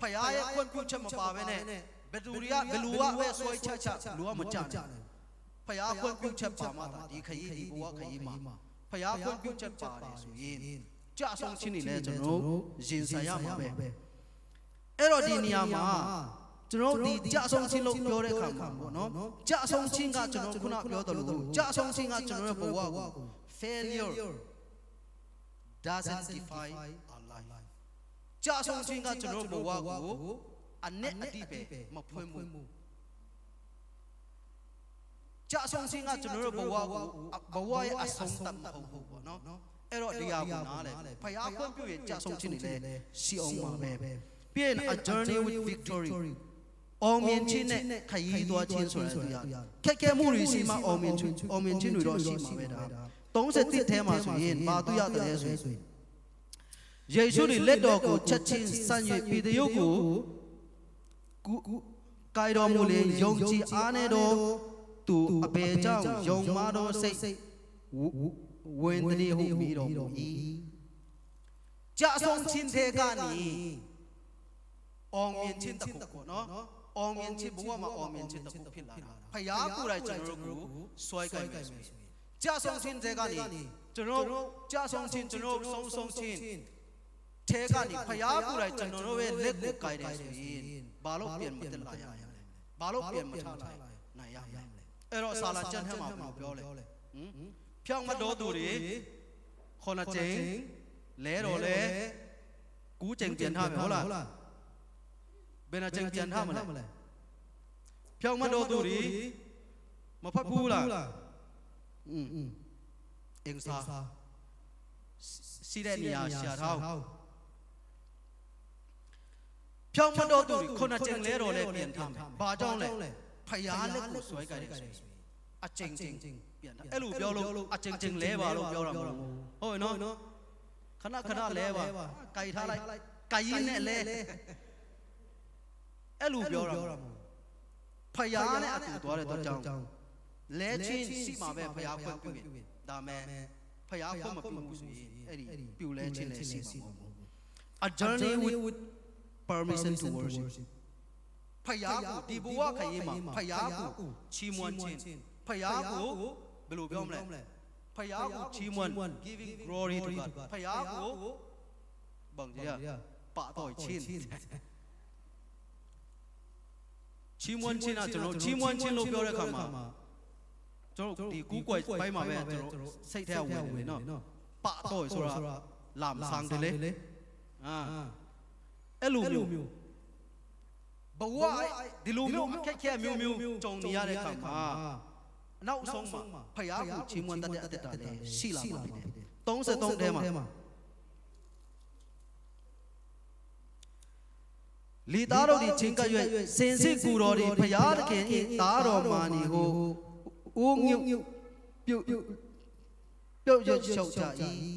ဖယားရဲ့ခွင့်ပြုချက်မပါဘဲနဲ့ဘယ်လူကပဲဆွဲချက်လူကမကြနိုင်ဖယားခွင့်ပြုချက်ပါမှဒါဒီခရီးဒီဘဝခရီးမှာဖယားခွင့်ပြုချက်ပါတယ်ဆိုရင်ကြဆုံးခြင်းနေလဲကျွန်တော်ရင်ဆိုင်ရမှာပဲအဲ့တော့ဒီနေရာမှာကျွန်တော်ဒီကြဆုံးခြင်းလို့ပြောတဲ့အခါမှာပေါ့နော်ကြဆုံးခြင်းကကျွန်တော်ခုနပြောတယ်လို့ကြဆုံးခြင်းကကျွန်တော်ရဲ့ဘဝကို failure doesn't define our life ကြဆုံးခြင်းကကျွန်တော်ဘဝကိုအနဲ့အတိပဲမဖွင့်ဘူးကြဆုံးခြင်းကကျွန်တော်ဘဝကိုဘဝရဲ့အဆုံးသတ်မဟုတ်ဘူးပေါ့နော်အဲ့တော့ဒီဟာကိုနားလဲဖယားခွင့်ပြုရင်ကြဆုံးခြင်းတွေလည်းရှိအောင်ပါပဲပြီးရင် a journey with victory အောင်မြင်ခြင်းနဲ့ခရီးသွားခြင်းဆိုတာတွေ့ရတယ်ခက်ခဲမှုတွေရှိမှအောင်မြင်ခြင်းတွေတော့ရှိမှာပဲဒါ31ထဲမှာဆိုရင်ဘာတွေ့ရတယ်လဲဆိုရင်ယေရှုတွေလက်တော်ကိုချက်ချင်းဆန့်၍ပေတရုတ်ကိုကိုင်တော်မူလေယုံကြည်အားနဲ့တော့သူအဘယ်ကြောင့်ယုံမတော်စိတ်ဝင်တည်းဟုမိတော်မူ၏ကြဆုံးခြင်းတဲ့ကနေအောင်မြင်ခြင်းတစ်ခုပေါ့နော်အောင်မြင်ခြင်းဘဝမှာအောင်မြင်ခြင်းတစ်ခုဖြစ်လာတာဖယားကိုယ်တိုင်ကျွန်တော်တို့ကိုစွဲကိုင်မယ်ဆိုရင်ကြဆုံးခြင်းတဲ့ကနေကျွန်တော်ကြဆုံးခြင်းကျွန်တော်ဆုံးခြင်းထဲကနေဖယားကိုယ်တိုင်ကျွန်တော်တို့ရဲ့လက်ကိုကိုင်တယ်ဆိုရင်ဘာလို့ပြန်မတက်လာရမလဲဘာလို့ပြန်မထားနိုင်ရမလဲအဲ့တော့ဆာလာကျမ်းထဲမှာပြောလဲဖြောင်းမတော်သူတွေခေါ်နာကျင်းလဲတော်လဲကူးကျင်ပြန်ထားမယ်ဟုတ်လားဘယ်နှကျင်ပြန်ထားမလဲဖြောင်းမတော်သူတွေမဖတ်ဘူးလားအင်းစာစီတဲ့နေရာရှာထားဖြောင်းမတော်သူတွေခေါ်နာကျင်းလဲတော်လဲပြန်ထားမယ်ဘာကြောင့်လဲဖယားလက်ကိုဆွဲကြတယ်ဆိုရင်အကျဉ်းပြန်အဲ့လိုပြောလို့အကျဉ်းလဲပါလို့ပြောတာမဟုတ်ဟုတ်နော်ခဏလဲပါကြိုက်ထားလိုက်ကြိုက်ရင်းနဲ့လဲအဲ့လိုပြောတာ ဖယားနဲ့အတူသွားတဲ့တော့ကြောင့်လဲချင်းစီမှာပဲဖယားဖွင့်ပြုတယ်ဒါမဲ့ဖယားဖွင့်မပြုဘူးဆိုရင်အဲ့ဒီပြုလဲချင်းလဲစီမှာပေါ့ a journey with permission to worship ဖယားကိုဒီဘဝခရီးမှာဖယားကိုချီးမွမ်းခြင်းဖယားကိုဘယ်လိုပြောမလဲဖယားကိုချီးမွမ်း giving glory to God ဖယားကိုဘုံကြီးပါတော့ချင်းချီးမွမ်းခြင်းကကျွန်တော်ချီးမွမ်းခြင်းလို့ပြောတဲ့အခါမှာကျွန်တော်ဒီကူးကွယ်ပိုင်းမှာပဲကျွန်တော်စိတ်ထဲဝင်နေနော်ပါတော့ဆိုတာလာမဆောင်တယ်လေအဲ့လိုမျိုးဘဝဒီလိုမျိုးအခက်အခဲမျိုးကြုံနေရတဲ့အခါမှာနောက်ဆုံးမှာဖယားကိုချီးမွမ်းတတ်တဲ့အတ္တလည်းရှိလာပါမယ်33ထဲမှာလီသားတို့ဒီချင်းကပ်ရွက်စင်စစ်ကူတော်ဒီဖယားသခင်ဤသားတော်မာနီကိုဦးငုတ်ပြုတ်ရွတ်ရှောက်ကြ၏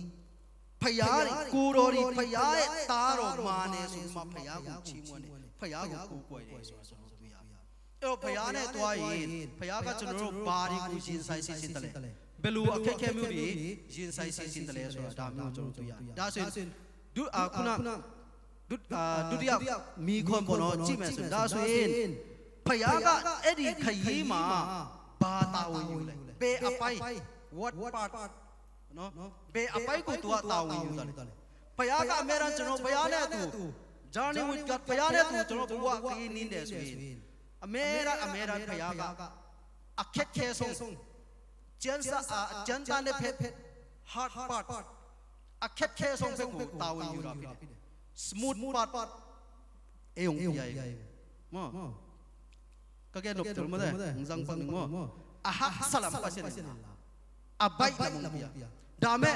ဖယားကူတော်ဒီဖယားရဲ့သားတော်မာနေဆိုမှဖယားကိုချီးမွမ်းတယ်ဖယားကိုကူကွယ်တယ်ဆိုတာကျွန်တော်တွေ့ရပြီအဲ့တော့ဖယားနဲ့တွားရင်ဖယားကကျွန်တော်တို့ဘာဒီကိုရင်ဆိုင်စီစဉ်တယ်လဲဘယ်လိုအခက်အခဲမျိုးတွေရင်ဆိုင်စီစဉ်တယ်လဲဆိုတာဒါမျိုးကျွန်တော်တွေ့ရဒါဆိုရင်ဒုခုနဒုတိယမိခွန်ပေါ်တော့ကြည့်မယ်ဆိုဒါဆိုရင်ဖယားကအဲ့ဒီခရီးမှာဘာတာဝန်ယူလဲဘယ်အပိုင်း what part နော်ဘယ်အပိုင်းကိုသူကတာဝန်ယူတယ်ဖယားကအမေရန်ကျွန်တော်ဖယားနဲ့သူ journey with God ဖယားနဲ့သူကျွန်တော်ဘဝခရီးနင်းတယ်ဆိုရင်အမေရန်ဖယားကအခက်ခဲဆုံးကျန်းစာနဲ့ဖက် hard part အခက်ခဲဆုံးဘက်ကိုတာဝန်ယူတာဖြစ်တယ်smooth part ayong iyay mo kagaya no pero mo da ngzang pang mo aha salam pa sin abay la mong biya dame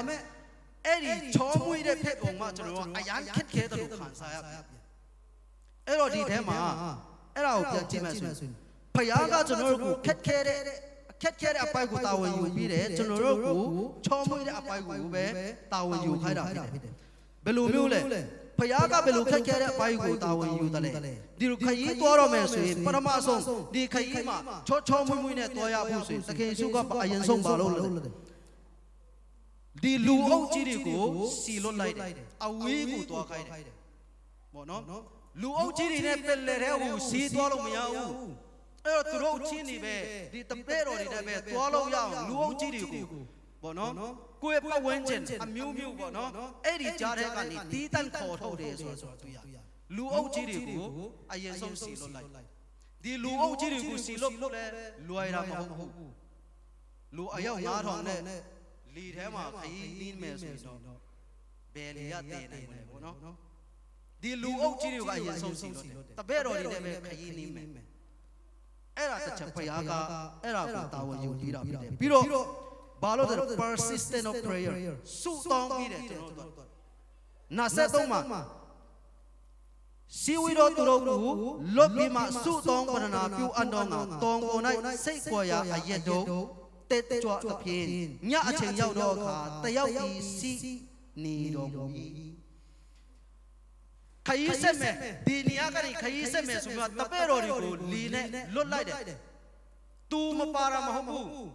eri chomui de phet ong ma chano ayan khet khe da lo khan sa ya ero di the ma era ko pyan chin ma so phaya ka chano ko khet khe de apai ko tawan yu pi de chano ro ko chomui de apai ko be tawan yu khai da phit de belo myo leဖယားကဘယ်လိုခက်ခဲတဲ့အပိုင်းကိုတာဝန်ယူတယ်လဲဒီလိုခရီးသွားတော့မယ်ဆိုရင်ပထမဆုံးဒီခရီးမှာချောမွေ့နဲ့သွားရဖို့ဆိုရင်သခင်ယေရှုကအရင်ဆုံးပါလို့လဲဒီလူအုပ်ကြီးတွေကိုစီလွတ်လိုက်တယ်အဝေးကိုသွားခိုင်းတယ်ပေါ့နော်လူအုပ်ကြီးတွေနဲ့ပက်လက်တဲ့ဟိုစီးသွားလို့မရဘူးအဲ့တော့သူတို့ချင်းနေပဲဒီတပည့်တော်တွေနဲ့ပဲသွားလို့ရအောင်လူအုပ်ကြီးတွေကိုပေါ့နော်ကိုယ့်ပတ်ဝန်းကျင်အမျိုးမျိုးပေါ့နော်အဲ့ဒီကြားထဲကနေတီးတန့်ခေါ်ထုတ်တယ်ဆိုတော့တွေ့ရလူအုပ်ကြီးတွေကိုအရင်ဆုံးစီလွတ်လိုက်ဒီလူအုပ်ကြီးတွေကိုစီလွတ်ဖို့လဲလွယ်တာမဟုတ်ဘူးလူအယောက်9000နဲ့လီထဲမှာခရီးနင်းမယ်ဆိုရင်တော့ဘယ်နေရတည်နိုင်မလဲပေါ့နော်ဒီလူအုပ်ကြီးတွေကအရင်ဆုံးစီလွတ်တယ်တပည့်တော်တွေနဲ့ပဲခရီးနင်းမယ်အဲ့ဒါတစ်ချက်ဖယားကအဲ့ဒါကိုတာဝန်ယူပြီးတာဖြစ်တယ်ပြီးတော့ဘာလို့လဲ persistent of prayer ဆုတောင်းပြီးတယ်ကျွန်တော်တို့နာဆက်သုံးမှာစီဝီတော်သူတို့ကိုလွတ်ပြီးမှဆုတောင်းပရနာပြုအပ်တော်ငါတောင်းပေါ်၌စိတ်ကြွယ်ရာအရက်တို့တက်ကြွသဖြင့်ညအချိန်ရောက်တော့အခါတယောက်ဒီစီနေတော်မူ၏ခရီးဆက်မယ်ဒီနေရာကနေခရီးဆက်မယ်ဆိုတော့တပည့်တော်တွေကိုလီနဲ့လွတ်လိုက်တယ် तू မပါတာမဟုတ်ဘူး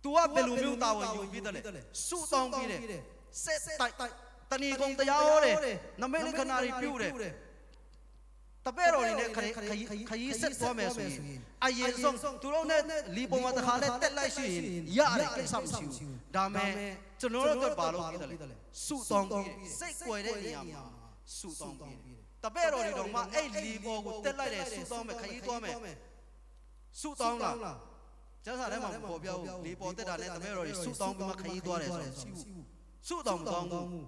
तू ကဘယ်လိုမျိုးတာဝန်ယူပြီးတယ်လဲစုတောင်းပြီးတယ်ဆက်တိုက်တဏီကုံတရားဟောတယ်နမိတ်လက္ခဏာတွေပြုတယ်တပည့်တော်တွေနဲ့ခရီးဆက်သွားမယ်ဆိုရင်အရင်ဆုံးသူတို့နဲ့လီပုံမှာတခါလဲတက်လိုက်ရှိရင်ရတယ်ကိစ္စမရှိဘူးဒါမဲ့ကျွန်တော်တို့ကဘာလို့ပြီးတယ်လဲစုတောင်းပြီးစိတ်ကြွယ်တဲ့နေရာမှာစုတောင်းပြီးတပည့်တော်တွေတော့မှအဲ့လီပေါ်ကိုတက်လိုက်တယ်စုတောင်းမယ်ခရီးသွားမယ်စုတောင်းလားကျမ်းစာထဲမှာပေါ်ပြဘူးလီပေါ်တက်တာနဲ့တပည့်တော်တွေစုတောင်းပြီးမှခရီးသွားတယ်ဆိုတော့စုတောင်းမကောင်းဘူး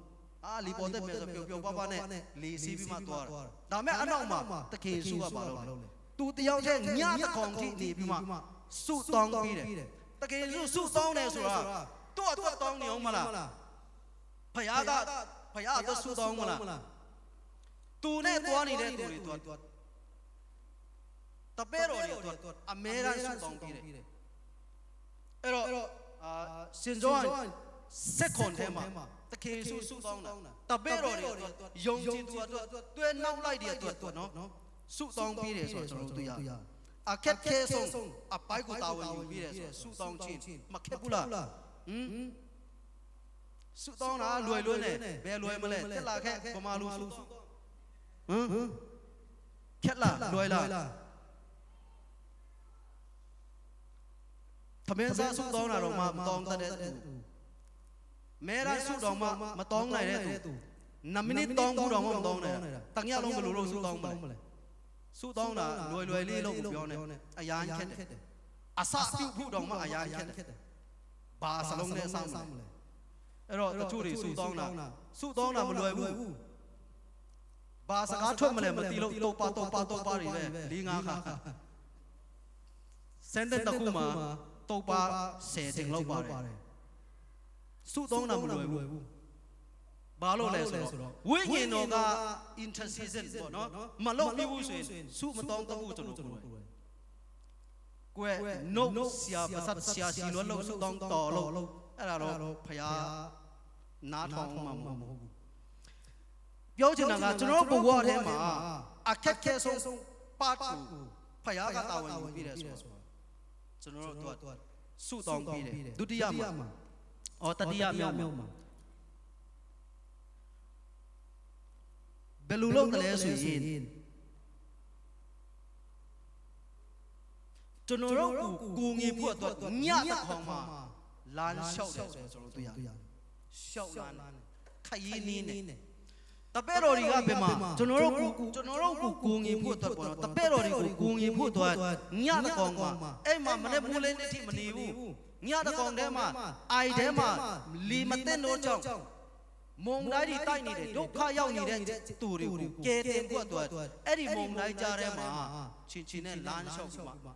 လီပေါ်တက်မယ်ဆိုပျော်ပျော်ပါပါနဲ့လီစီးပြီးမှသွားတာဒါမဲ့အနောက်မှာတခင်ယေရှုကဘာလုပ်လဲသူတယောက်တည်းညတကောင်ထိနေပြီးမှစုတောင်းပြီးတယ်တခင်ယေရှုစုတောင်းတယ်ဆိုတာသူ့အတွက်တောင်းနေအောင်မလားဖယားအတွက်စုတောင်းမလားသူနဲ့သွားနေတဲ့သူတွေအတွက်တပည့်တော်တွေအတွက်အမေရန်စုတောင်းပြီးတယ်အဲ့တော့ရှင်ဇောစက်ခွန်ထဲမှာတခင်ယေရှုစုတောင်းတာတပည့်တော်တွေအတွက်ယုံကြည်သူအတွက်တွေ့နောက်လိုက်တဲ့အတွက်နော်စုတောင်းပြီးတယ်ဆိုတော့ကျွန်တော်တို့တွေ့ရ အခက်ခဲဆုံးအပိုက်ကိုတာဝန်ယူပြီးတယ်ဆိုဆူတောင်းခြင်းမခက်ဘူးလားဆူတောင်းတာလွယ်နဲ့ဘယ်လွယ်မလဲတက်လာခက်ဗမာလူဆူတောင်းခက်လားလွယ်လားသမင်းစားဆူတောင်းတာတော့မတောင်းတဲ့သူမဲရဆူတောင်းမတောင်းနိုင်တဲ့သူနမနစ်တောင်းဘူးတော့မတောင်းနိုင်တန်ရလုံးဘယ်လိုလုပ်ဆူတောင်းမလဲဆူတောင်းတာလွယ်လေးလို့ပြောနေအရာခက်တယ်အစပြုတ်ဖို့တော့မအရာခက်တယ်ဘာစလုံးနဲ့စမ်းမလဲအဲ့တော့တချို့တွေဆူတောင်းတာမလွယ်ဘူးဘာစကားထွက်မလဲမသိလို့တော့ပါတွေပဲ၄-၅ခါစန်တဲ့တခုမှာတော့ပါ10တင်လောက်ပါတယ်ဆူတောင်းတာမလွယ်ဘူးဘာလို့လဲဆိုတော့ဝိညာဉ်တော်က intercession ပေါ့နော်မလုပ်ပြဘူးဆိုရင်စုမတောင်းတဘူးကျွန်တော်ကိုယ်နှုတ်ဆရာပါစဆရာစီလို့လို့စုတောင်းတော်လို့အဲ့ဒါတော့ဖယားနားထောင်မှာမဟုတ်ဘူးပြောချင်တာကကျွန်တော်ဘဝထဲမှာအခက်ခဲဆုံးpartကိုဖယားကတာဝန်ယူပြီးတယ်ဆိုတော့ကျွန်တော်တို့စုတောင်းပြီးတယ်ဒုတိယမှာတတိယမြောက်မှာဘယ်လိုလုပ်တယ်လဲဆိုရင်ကျွန်တော်တို့ကိုငေဖို့အတွက်ညတခေါင်မှာလမ်းလျှောက်တယ်ဆိုတော့ကျွန်တော်တို့ရတယ်ရှောက်လမ်းခရီးနင်းတယ်တပည့်တော်တွေကဘယ်မှာကျွန်တော်တို့ကိုငေဖို့အတွက်ပေါ့နော်တပည့်တော်တွေကိုကိုငေဖို့အတွက်ညတခေါင်မှာအဲ့မှာမနေ့မိုးလင်းနေ့ထိမနေဘူးညတခေါင်ထဲမှာအိုင်ထဲမှာလီမသိတော့ကြောင့်မုံတိုင်းတွေတိုက်နေတယ်ဒုက္ခရောက်နေတဲ့သူတွေကိုကယ်တင်ဖို့အတွက်အဲ့ဒီမုံတိုင်းကြားထဲမှာချင်းနဲ့လမ်းလျှောက်ပြီးမှ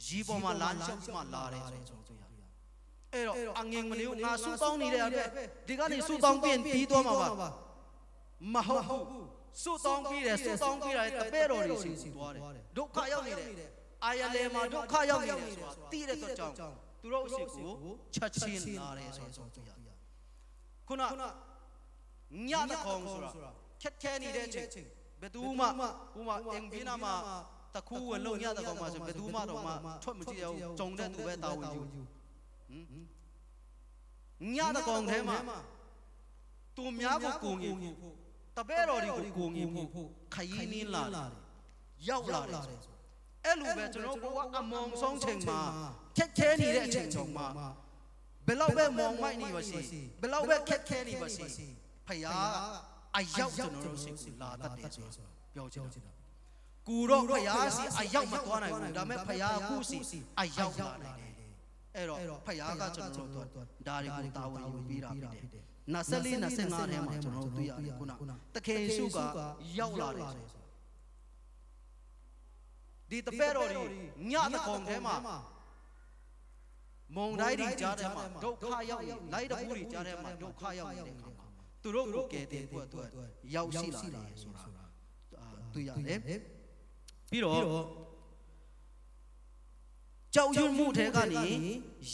ရီးပေါ်မှာလမ်းလျှောက်ပြီးမှလာတယ်ဆိုတော့ကျွန်တော်တွေ့ရတယ်အဲ့တော့အငင်မလေးကိုငါဆူတောင်းနေတဲ့အတွက်ဒီကနေဆူတောင်းပြီးသွားမှာပါမဟုတ်ဘူးဆူတောင်းပြီးတယ်တပည့်တော်တွေစီသွားတယ်ဒုက္ခရောက်နေတယ်အာရလေမှာဒုက္ခရောက်နေတယ်ဆိုတာသိတဲ့အတွက်ကြောင့်သူတို့အရှိကိုချက်ချင်းလာတယ်ဆိုတော့တွေ့ရတယ်ခုနညတခေါင်ဆိုတာခက်ခဲနေတဲ့ချိန်ဘယ်သူမှဟိုမှာအင်ဘီနာမှာတခုဝလုံးညတခေါင်မှာဆိုဘယ်သူမှတော့မှထွက်မကြည့်ရဘူးကြုံတဲ့သူပဲတာဝန်ယူညတခေါင်ထဲမှာသူများကိုကိုငင်ဖို့တပည့်တော်တွေကိုကိုငင်ဖို့ခရီးနင်းလာတယ်ရောက်လာတယ်အဲ့လိုပဲကျွန်တော်ဘဝအမောင်ဆုံးချိန်မှာခက်ခဲနေတဲ့အချိန်တုန်းမှာဘယ်လောက်ပဲမောင်မိုက်နေပါစေဘယ်လောက်ပဲခက်ခဲနေပါစေဖယားအရောက်ကျွန်တော်တို့စိတ်ကိုလာတတ်တယ်ဆိုတော့ပြောချင်တာကူတော့ဖယားစီအရောက်မသွားနိုင်ဘူးဒါပေမဲ့ဖယားအခုစီအရောက်လာနိုင်တယ်အဲ့တော့ဖယားကကျွန်တော်တို့ဒါတွေကိုတာဝန်ယူပြီးတာဖြစ်တယ်24 25ထဲမှာကျွန်တော်တို့တွေ့ရတယ်ခုနတခေစုကရောက်လာတယ်ဆိုဒီတပည့်တော်တွေညတခေါင်ထဲမှာမုံတိုင်းတွေကြားထဲမှာဒုက္ခရောက်နေလိုက်တပူတွေကြားထဲမှာဒုက္ခရောက်နေတဲ့အခါမှာသူတို့ကိုကယ်တင်ဖို့အတွက်ရောက်ရှိလာတယ်ဆိုတာတွေ့ရတယ်ပြီးတော့ကြောက်ရွံ့မှုထဲကနေ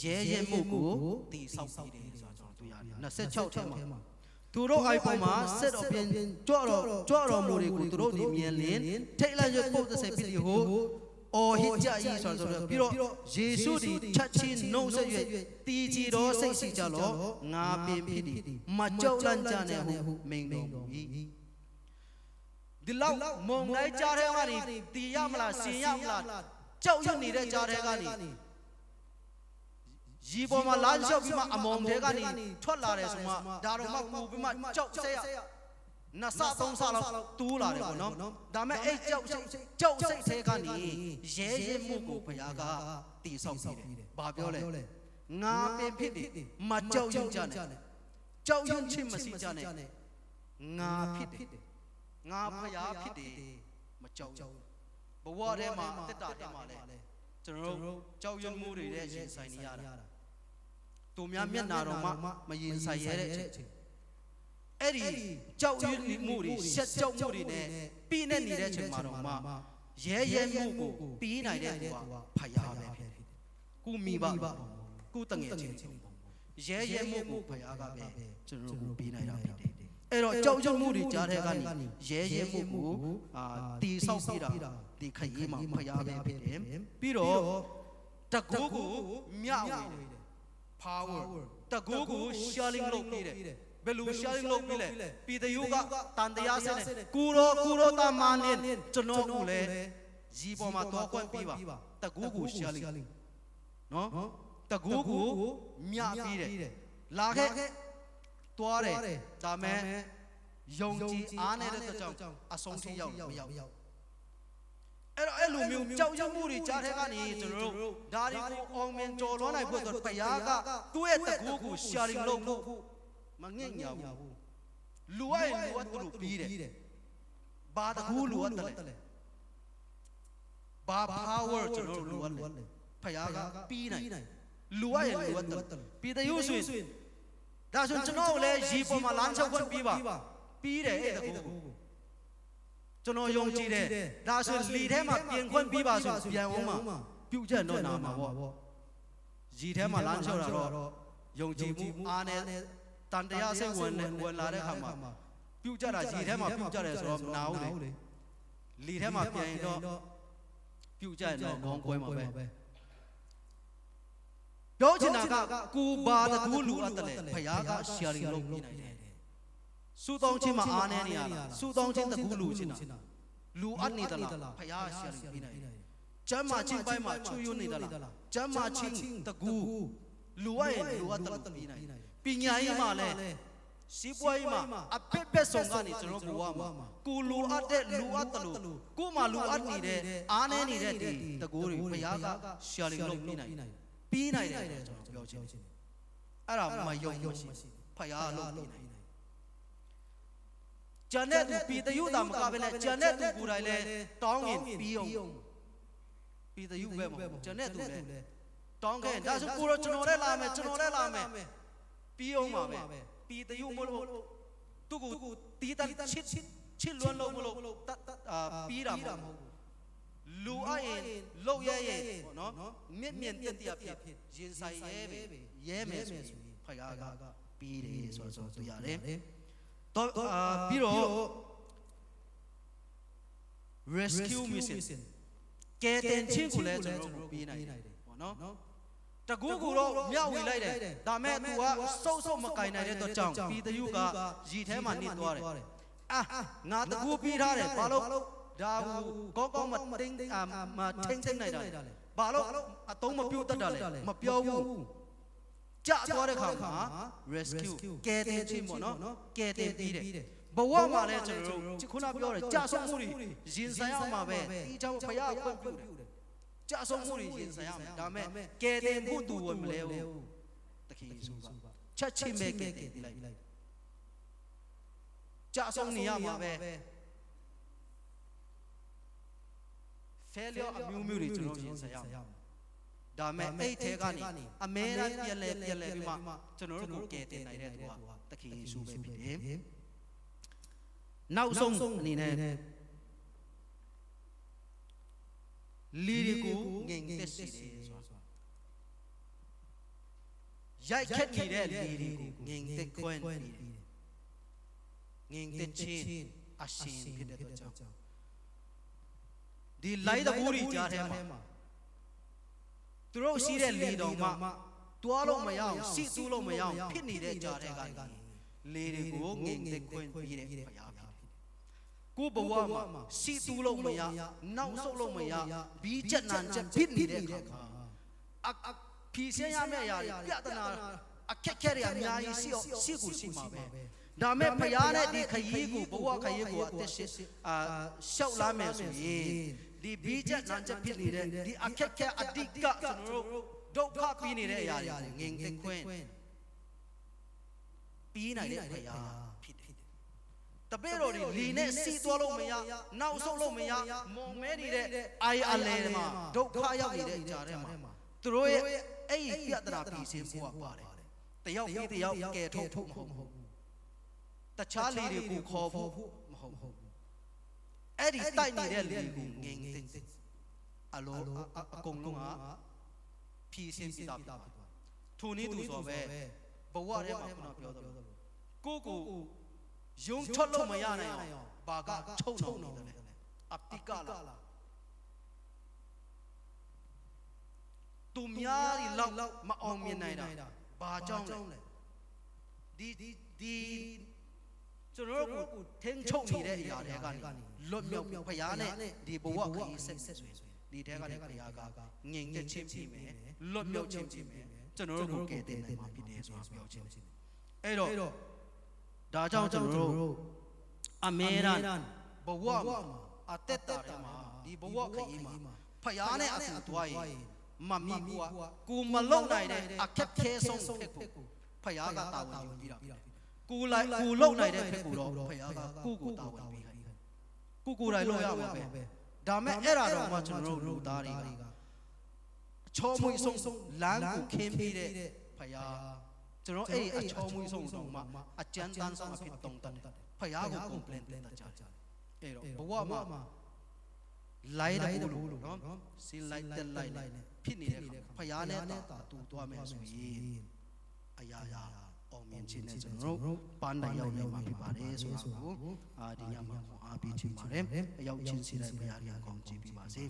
ရဲမှုကိုတည်ဆောက်ပြီးတယ်ဆိုတာကျွန်တော်တွေ့ရတယ်26ထဲမှာသူတို့အိုက်ပေါ်မှာဆက်တော့ပြင်ကြွတော်မူတွေကိုသူတို့ဒီမြင်လင်းထိတ်လိုက်ရပုတ်တဲ့ပြည်ဟိုအော်ဟစ်ကြ၏ဆိုတော့ပြီးတော့ယေရှုဒီချက်ချင်းနှုတ်ဆက်၍တီးကြည်တော်စိတ်ရှိကြလောငါပင်ဖြစ်သည်မကြောက်လန့်ကြနဲ့ဟုမိန်တော်မူ၏ဒီလောက်မုံလိုက်ကြားထဲကနေတီးရမလားဆင်ရမလားကြောက်ရွံ့နေတဲ့ကြားထဲကနေရီပေါ်မှာလာလျှောက်ပြီးမှအမုံထဲကနေထွက်လာတယ်ဆိုမှဒါတော့မှပူပြီးမှကြောက်ဆက်ရနှစ်ဆသုံးဆလောက်တူးလာတယ်ပေါ့နော်ဒါမဲ့အဲ့ကြောက်စိတ်ထဲကနေရဲမှုကိုဘုရားကတည်ဆောက်ပြီးတယ်ဘာပြောလဲငါပင်ဖြစ်တယ်မကြောက်ရွံ့ကြနဲ့ကြောက်ရွံ့ခြင်းမရှိကြနဲ့ငါဖြစ်တယ်ငါဘုရားဖြစ်တယ်မကြောက်ဘဝထဲမှာတက်တာထဲမှာလဲကျွန်တော်တို့ကြောက်ရွံ့မှုတွေနဲ့ရင်ဆိုင်နေရတာသူများမျက်နာတော်မှမရင်ဆိုင်ရတဲ့အချိန်အဲ့ဒီကြောက်ရွံ့မှုတွေရှက်ကြောက်မှုတွေနဲ့ပြီးနေတဲ့အချိန်မှာတော့မှရဲမှုကိုပြီးနိုင်တဲ့သူကဖယားပဲဖြစ်တယ်ကုမိဘကုတငယ်ချင်းရဲမှုကိုဖယားကပဲကျွန်တော်တို့ပြီးနိုင်တာဖြစ်တယ် အဲ့တော့ကြောက်ရွံ့မှုတွေကြားထဲကနေရဲရဲမှုကိုတီဆောက်ပြီးတာဒီခရီးမှာဖျားပဲဖြစ်တယ်ပြီးတော့တကူကိုမြဝေတယ် power တကူကို sharing လုပ်ပြီးတယ်ဘယ်လို sharing လုပ်ပြီးလဲပြည်သူကတန်တရားစနဲ့ကူရောတာမနဲ့ကျွန်တော်ကလည်းရီပေါ်မှာတော့ကွက်ပြီးပါတကူကို sharing နော်တကူကိုမြပြီးတယ်လာခဲ့တွားတယ်ဒါမဲ့ယုံကြည်အားနေတဲ့အတွက်ကြောင့်အဆုံးထိရောက်မရောက်အဲ့လိုမျိုးကြောက်ရွံ့မှုတွေကြားထဲကနေကျွန်တော်တို့ဒါတွေကိုအောင်မြင်ကျော်လွှားနိုင်ဖို့အတွက်ဘုရားကသူ့ရဲ့တကူကို sharing လုပ်ဖို့မငဲ့ညာဘူးလူအပ်သူ့ပြီးတယ်ဘာတကူလူအပ်တယ်ဘာ power ကျွန်တော်တို့လူအပ်တယ်ဘုရားကပြီးနိုင်လူအပ်လူအပ်တယ်ပြည်သူဆိုရင်ဒါဆိုကျွန်တော်လည်းရီပေါ်မှာလမ်းချုပ်ခွင့်ပြီးပါပြီးတယ်အဲ့တကူကျွန်တော်ယုံကြည်တယ်ဒါဆိုလီထဲမှာပြင်ခွင့်ပြီးပါဆိုပြန်အောင်မှာပြုတ်ချက်တော့နာမှာပေါ့ရီထဲမှာလမ်းချုပ်တာတော့ယုံကြည်မှုအားနဲ့တန်တရားစိတ်ဝင်လာတဲ့ခါမှာပြုတ်ကြတာရီထဲမှာပြုတ်ကြတယ်ဆိုတော့မနာဘူးလေလီထဲမှာပြန်ရင်တော့ပြုတ်ကြရင်တော့ခေါင်းကွဲမှာပဲပြောချင်တာကကိုဘာတကူလူအပ်တယ်ဖယားက sharing လုပ်နေနိုင်တယ်စူတောင်းချင်းမှာအားနေနေရလားစူတောင်းချင်းတကူလူချင်းတာလူအပ်နေသလားဖယား sharing ပေးနိုင်တယ်ကျမ်းမာချင်းပိုင်းမှာချွေးယွနေသလားကျမ်းမာချင်းတကူလူအပ်ရင်လူအပ်တယ်ပေးနိုင်ပညာရေးမှာလည်းစီးပွားရေးမှာအပက်ပက်ဆုံးကနေကျွန်တော်ကိုဝါမှာကိုလူအပ်တဲ့လူအပ်တယ်လို့ကိုမှလူအပ်နေတဲ့အားနေနေတဲ့ဒီတကူတွေဖယားက sharing လုပ်ပေးနိုင်ပြီးနိုင်တယ်ကျွန်တော်ပြောချင်တယ်အဲ့ဒါမယုံမရှိဖယားလို့ပြီးနိုင်တယ်ဂျန်နဲ့သူပြည်သူတာမကဘဲနဲ့ဂျန်နဲ့သူကိုယ်တိုင်လဲတောင်းရင်ပြီးအောင်ပြည်သူပဲမဟုတ်ဂျန်နဲ့သူလဲတောင်းခဲ့ဒါဆိုကိုတော့ကျွန်တော်လည်းလာမယ်ပြီးအောင်ပါပဲပြည်သူမလို့သူကိုတီးတန်ချစ်လွန်းလို့မလို့ပြီးတာမဟုတ်လူအရင်လောက်ရဲပေါ့နော်မြင့်တက်တရားဖြစ်ရင်ဆိုင်ရဲမယ်ဆိုရင်ဖယားကပြီးတယ်ဆိုတော့သူရတယ်တော့ပြီးတော့ rescue mission ကဲတင်ချင်းကိုလည်းကျွန်တော်တို့ပြီးနိုင်တယ်ပေါ့နော်တကူကိုတော့မြောက်ဝေလိုက်တယ်ဒါမဲ့သူကစုပ်မကင်နိုင်တဲ့အတွက်ကြောင့်ပြည်သူကရီထဲမှာနေသွားတယ်ငါတကူပြီးထားတယ်ဘာလို့ဒါကိုကောင်းမတင်းမထင်းနိုင်တာဘာလို့အတုံးမပြုတ်တတ်တာလဲမပြောဘူးကြသွားတဲ့ခါမှာ rescue ကဲတင်ချင်းပေါ့နော်ကဲတင်ပြီးတယ်ဘဝမှာလည်းကျွန်တော်တို့ခုနပြောတယ်ကြာဆုံးမှုတွေရင်ဆိုင်ရမှာပဲဒီကြောင့်ဘုရားအခွင့်ပြုတယ်ကြာဆုံးမှုတွေရင်ဆိုင်ရမှာဒါမဲ့ကဲတင်ဖို့သူဝင်မလဲဘူးတခင်ယေရှုကချက်ချင်းပဲကဲတင်ပြီးလိုက်ကြာဆုံးနေရမှာပဲfailure အမျိုးမျိုးတွေကျွန်တော်ရင်ဆိုင်ရမှာဒါမဲ့အဲ့ထဲကနေအမဲရပြက်လဲပြီးမှကျွန်တော်တို့ကိုကယ်တင်နိုင်တဲ့သူကသခင်ယေရှုပဲဖြစ်တယ်နောက်ဆုံးအနေနဲ့လီရီကိုငင်သက်စီတယ်ဆိုတာရိုက်ခတ်နေတဲ့လီရီကိုငင်သက်ခွင့်ပြီးတယ်ငင်သက်ချင်းအရှင်ဖြစ်တဲ့အတွက်ကြောင့်ဒီလိုက်တဲ့ဘူးကြီးကြားထဲမှာသူတို့ရှိတဲ့လေတော်မှတွားလို့မရအောင်စီတူးလို့မရအောင်ဖြစ်နေတဲ့ကြားထဲကနေလေတွေကိုငင်သက်ခွင့်ပြီးတဲ့ဘုရားဖြစ်ကိုဘဝမှာစီတူးလို့မရနောက်ဆုတ်လို့မရဘီးချက်နံချက်ဖြစ်နေတဲ့အခါဖြီးစင်းရမယ့်အရာတွေပြဿနာအခက်ခဲတွေအများကြီးရှိကိုရှိမှာပဲဒါမဲ့ဘုရားနဲ့ဒီခရီးကိုဘဝခရီးကိုအသက်ရှောက်လာမယ်ဆိုရင်ဒီဘီးချက်နံချက်ဖြစ်နေတဲ့ဒီအခက်ခဲအတိတ်ကကျွန်တော်တို့ဒုက္ခပြီးနေတဲ့အရာတွေကိုငင်သက်ခွင့်ပြီးနိုင်တဲ့ဘုရားဖြစ်တယ်တပည့်တော်တွေလီနဲ့စီးသွားလို့မရနောက်ဆုတ်လို့မရမုံမဲနေတဲ့အိုင်အလဲမှာဒုက္ခရောက်နေတဲ့ကြားထဲမှာသူတို့ရဲ့အဲ့ဒီပြဿနာပြီးစင်းဖို့ပါတယ်တယောက်ပြီးတယောက်ကဲထုတ်မဟုတ်ဘူးတခြားလီတွေကိုခေါ်ဖို့မဟုတ်ဘူးအဲ့ဒီတိုက်နေတဲ့လီကိုငင်သက်အလိုအကုန်လုံးကဖြီးစင်းပြတာထိုနည်းသူဆိုပဲဘဝထဲမှာခုနပြောသလိုကို ယုံချွတ်လို့မရနိုင်အောင်ဘာကချုံနှောင်နေတယ်အပတိကလာသူများဒီလောက်မအောင်မြင်နိုင်တာဘာကြောင့်လဲဒီကျွန်တော်တို့ကိုထင်းချုပ်နေတဲ့အရာတွေကနေလွတ်မြောက်ဖရားနဲ့ဒီဘဝခရီးဆက်ဆွေဒီထဲကနေဖရားကငြိမ်သက်ခြင်းဖြစ်မယ်လွတ်မြောက်ခြင်းဖြစ်မယ်ကျွန်တော်တို့ကိုကယ်တင်နိုင်မှာဖြစ်တယ်ဆိုတာပြောခြင်းအဲ့တော့ဒါကြောင့်ကျွန်တော်တို့အမေရန်ဘဝမှာအသက်တာထဲမှာဒီဘဝခရီးမှာဖရားနဲ့အတူတွားရင်မမီကိုမလုံနိုင်တဲ့အခက်ခဲဆုံးဖက်ကိုဖရားကတာဝန်ယူပြီးတာကိုလုံနိုင်တဲ့ဖက်ကိုတော့ဖရားကကိုတာဝန်ပေးခိုင်းကိုတိုင်လို့ရမှာပဲဒါမဲ့အဲ့ဒါတော့မှကျွန်တော်တို့လူသားတွေကအချောမွေးဆုံးလမ်းကိုခင်းပြီးတဲ့ဖရားကျွန်တော်အဲ့အချောမွေးဆုံးတော့မှအကျဉ်းတန်းဆုံးအဖြစ်တုံးတက်ဖရားကို complain တက်ကြတယ်အဲ့တော့ဘဝမှာလိုက်တယ်ဘူးလို့နော်စင်လိုက်တက်လိုက်ဖြစ်နေတဲ့ဖရားနဲ့တာတူသွားမယ်ဆိုရင်အရာရာအောင်မြင်ခြင်းနဲ့ကျွန်တော်တို့ပန်းတိုင်ရောက်နေမှာဖြစ်ပါတယ်ဆိုတာကိုဒီညမှာအားပေးချင်ပါတယ်အရောက်ချင်းစီလိုက်ဖရားကြီးအကောင်းကြည့်ပြီးပါစေ